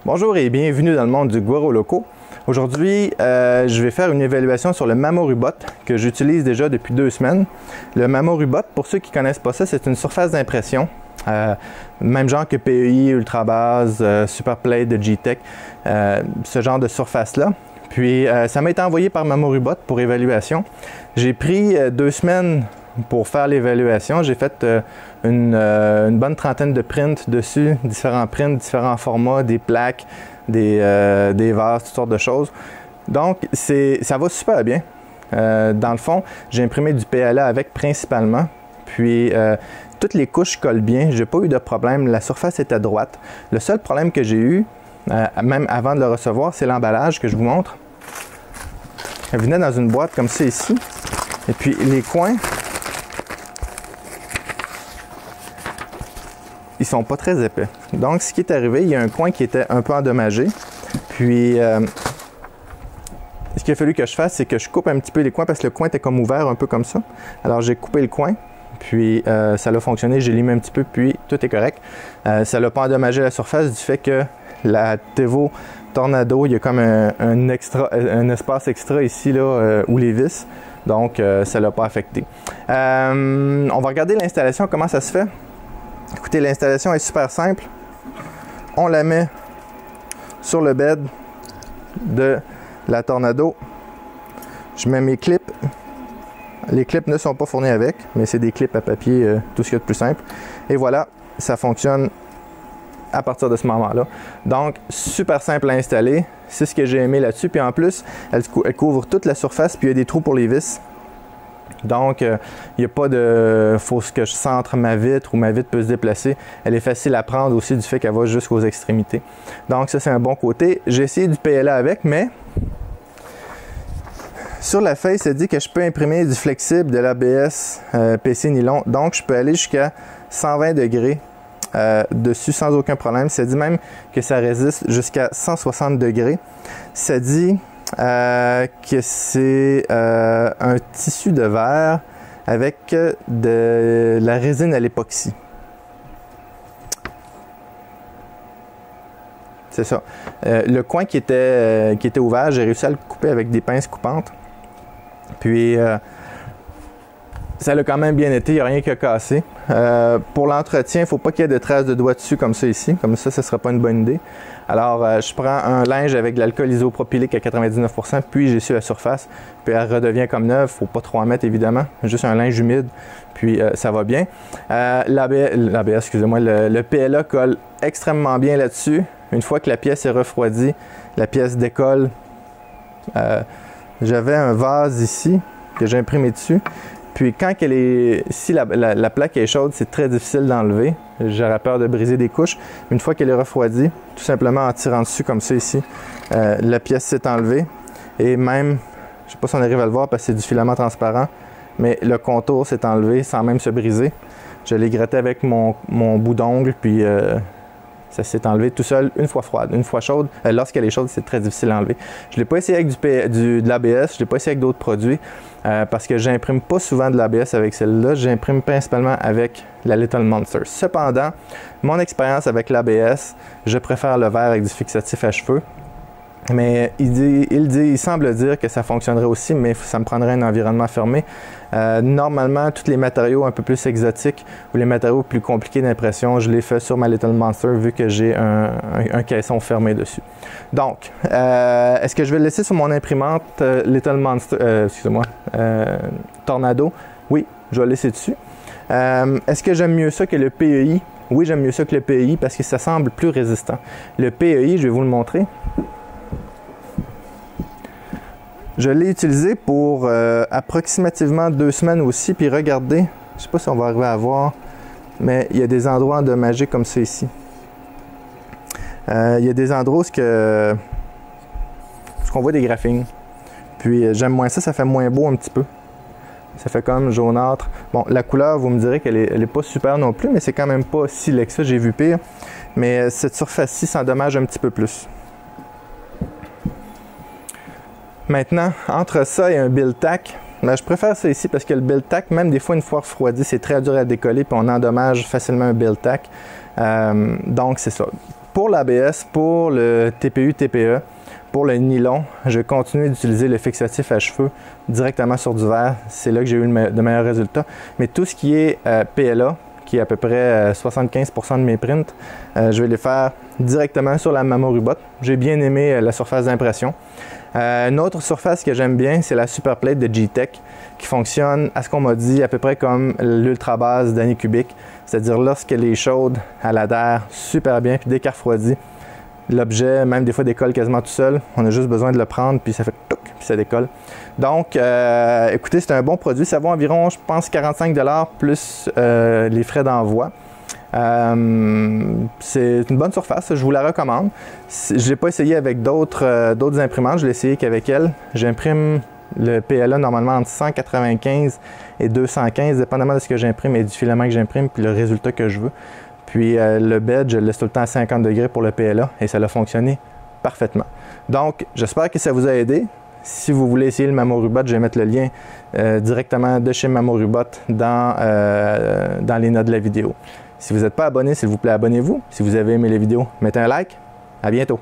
Bonjour et bienvenue dans le monde du Guaro Loco. Aujourd'hui, je vais faire une évaluation sur le Mamorubot que j'utilise déjà depuis 2 semaines. Le Mamorubot, pour ceux qui ne connaissent pas ça, c'est une surface d'impression. Même genre que PEI, Ultrabase, Superplate de G-Tech, ce genre de surface-là. Puis, ça m'a été envoyé par Mamorubot pour évaluation. J'ai pris 2 semaines pour faire l'évaluation. J'ai fait une bonne trentaine de prints dessus, différents prints, différents formats, des plaques, des vases, toutes sortes de choses. Donc, ça va super bien. Dans le fond, j'ai imprimé du PLA avec principalement. Puis, toutes les couches collent bien. J'ai pas eu de problème. La surface était droite. Le seul problème que j'ai eu, même avant de le recevoir, c'est l'emballage que je vous montre. Elle venait dans une boîte comme ça ici. Et puis, les coins, ils sont pas très épais. Donc, ce qui est arrivé, il y a un coin qui était un peu endommagé. Puis, ce qu'il a fallu que je fasse, c'est que je coupe un petit peu les coins parce que le coin était comme ouvert, un peu comme ça. Alors, j'ai coupé le coin, puis ça a fonctionné. J'ai limé un petit peu, puis tout est correct. Ça n'a pas endommagé la surface du fait que la Tevo Tornado, il y a comme un espace extra ici, là, où les vis. Donc, ça ne l'a pas affecté. On va regarder l'installation, comment ça se fait. Écoutez, l'installation est super simple. On la met sur le bed de la Tornado. Je mets mes clips. Les clips ne sont pas fournis avec, mais c'est des clips à papier, tout ce qu'il y a de plus simple. Et voilà, ça fonctionne à partir de ce moment-là. Donc, super simple à installer. C'est ce que j'ai aimé là-dessus. Puis en plus, elle couvre toute la surface, puis il y a des trous pour les vis. Donc, il n'y a pas de... faut que je centre ma vitre ou ma vitre peut se déplacer. Elle est facile à prendre aussi du fait qu'elle va jusqu'aux extrémités. Donc, ça, c'est un bon côté. J'ai essayé du PLA avec, mais sur la feuille, ça dit que je peux imprimer du flexible, de l'ABS, PC nylon. Donc, je peux aller jusqu'à 120 degrés dessus sans aucun problème. Ça dit même que ça résiste jusqu'à 160 degrés. Ça dit que c'est un tissu de verre avec de la résine à l'époxy. C'est ça. Le coin qui était ouvert, j'ai réussi à le couper avec des pinces coupantes. Puis, ça l'a quand même bien été, il n'y a rien qui a cassé. Pour l'entretien, il ne faut pas qu'il y ait de traces de doigts dessus comme ça ici. Comme ça ne sera pas une bonne idée. Alors, je prends un linge avec de l'alcool isopropylique à 99%, puis j'essuie la surface, puis elle redevient comme neuve. Il ne faut pas trop en mettre, évidemment. Juste un linge humide, puis ça va bien. L'ABS, excusez-moi, le PLA colle extrêmement bien là-dessus. Une fois que la pièce est refroidie, la pièce décolle. J'avais un vase ici que j'ai imprimé dessus. Puis quand si la plaque est chaude, c'est très difficile d'enlever. J'aurais peur de briser des couches. Une fois qu'elle est refroidie, tout simplement en tirant dessus comme ça ici, la pièce s'est enlevée. Et même, je ne sais pas si on arrive à le voir parce que c'est du filament transparent, mais le contour s'est enlevé sans même se briser. Je l'ai gratté avec mon bout d'ongle, puis ça s'est enlevé tout seul une fois froide. Une fois chaude, lorsqu'elle est chaude, c'est très difficile à enlever. Je ne l'ai pas essayé avec de l'ABS, je ne l'ai pas essayé avec d'autres produits parce que j'imprime pas souvent de l'ABS avec celle-là. J'imprime principalement avec la Little Monster. Cependant, mon expérience avec l'ABS, je préfère le verre avec du fixatif à cheveux. Mais il semble dire que ça fonctionnerait aussi, mais ça me prendrait un environnement fermé. Normalement, tous les matériaux un peu plus exotiques ou les matériaux plus compliqués d'impression, je les fais sur ma Little Monster vu que j'ai un caisson fermé dessus. Donc, est-ce que je vais le laisser sur mon imprimante Little Monster, Tornado? Oui, je vais le laisser dessus. Est-ce que j'aime mieux ça que le PEI? Oui, j'aime mieux ça que le PEI parce que ça semble plus résistant. Le PEI, je vais vous le montrer. Je l'ai utilisé pour approximativement 2 semaines aussi. Puis regardez, je ne sais pas si on va arriver à voir, mais il y a des endroits endommagés comme ça ici. Il y a des endroits où on voit des graphines. Puis j'aime moins ça, ça fait moins beau un petit peu. Ça fait comme jaunâtre. Bon, la couleur, vous me direz qu'elle est pas super non plus, mais c'est quand même pas si laid que ça, j'ai vu pire. Mais cette surface-ci s'endommage un petit peu plus. Maintenant, entre ça et un Build Tack, ben, je préfère ça ici parce que le Build Tack, même des fois une fois refroidi, c'est très dur à décoller puis on endommage facilement un Build Tack. Donc c'est ça. pour l'ABS, pour le TPU, TPE, pour le nylon, je continue d'utiliser le fixatif à cheveux directement sur du verre. C'est là que j'ai eu de meilleurs résultats. Mais tout ce qui est PLA, qui est à peu près 75% de mes prints, je vais les faire directement sur la Mamorubot. J'ai bien aimé la surface d'impression. Une autre surface que j'aime bien, c'est la Superplate de G-Tech qui fonctionne, à ce qu'on m'a dit, à peu près comme l'ultra base d'Anycubic. C'est-à-dire lorsqu'elle est chaude, elle adhère super bien, puis dès qu'elle refroidit, l'objet, même des fois, décolle quasiment tout seul. On a juste besoin de le prendre, puis ça fait touc, puis ça décolle. Donc, écoutez, c'est un bon produit. Ça vaut environ, je pense, 45 $ plus les frais d'envoi. C'est une bonne surface, je vous la recommande. Je ne l'ai pas essayé avec d'autres imprimantes, je l'ai essayé qu'avec elle. J'imprime le PLA normalement entre 195 et 215, dépendamment de ce que j'imprime et du filament que j'imprime, puis le résultat que je veux. Puis le bed, je le laisse tout le temps à 50 degrés pour le PLA et ça a fonctionné parfaitement. Donc, j'espère que ça vous a aidé. Si vous voulez essayer le Mamorubot, je vais mettre le lien directement de chez Mamorubot dans les notes de la vidéo. Si vous n'êtes pas abonné, s'il vous plaît, abonnez-vous. Si vous avez aimé les vidéos, mettez un like. À bientôt.